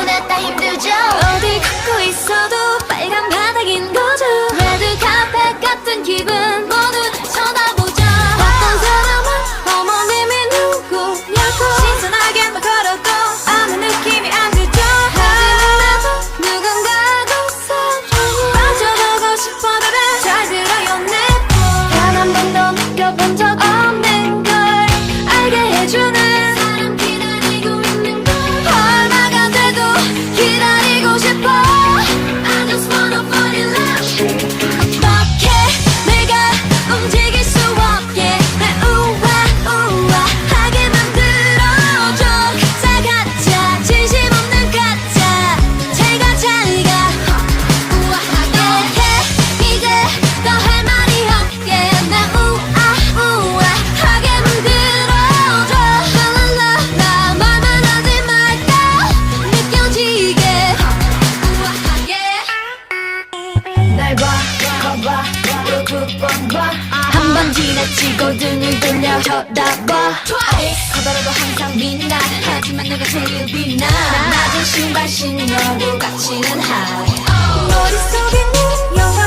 보냈다 힘들죠. 어디 걷고 있어도 빨간 바닥인 거죠. 레드 카펫 같은 기분 모두 쳐다보자. 어떤 사람은 어머님이 누구냐고 신선하게만 걸어도 아무 느낌이 안 들죠. 하지만 나도 누군가하고서 빠져보고 싶어도를 잘 들어요 단 한 번도 느껴본 적 없는 걸 알게 해주는 사람 기다리고 있는 걸 얼마가 돼도 기다리고 싶어. I just wanna fall in love. 어떻게 내가 움직일 수 없게 날 우아하게 만들어줘. 가짜 가짜 진심 없는 가짜 제가 우아하게 해. 이제 더 할 말이 없게 날 우아하게 만들어줘. 랄랄라 말만 하지 말까 느껴지게 우아하게. 날 봐, 거봐, 또 두 번 봐. 한 번 지나치고 등을 돌려 쳐다봐. Twice. 커다라도 항상 빛나. 하지만 내가 제일 빛나. 낮은 신발 신어도 가치는 high. 머릿속에 는 영화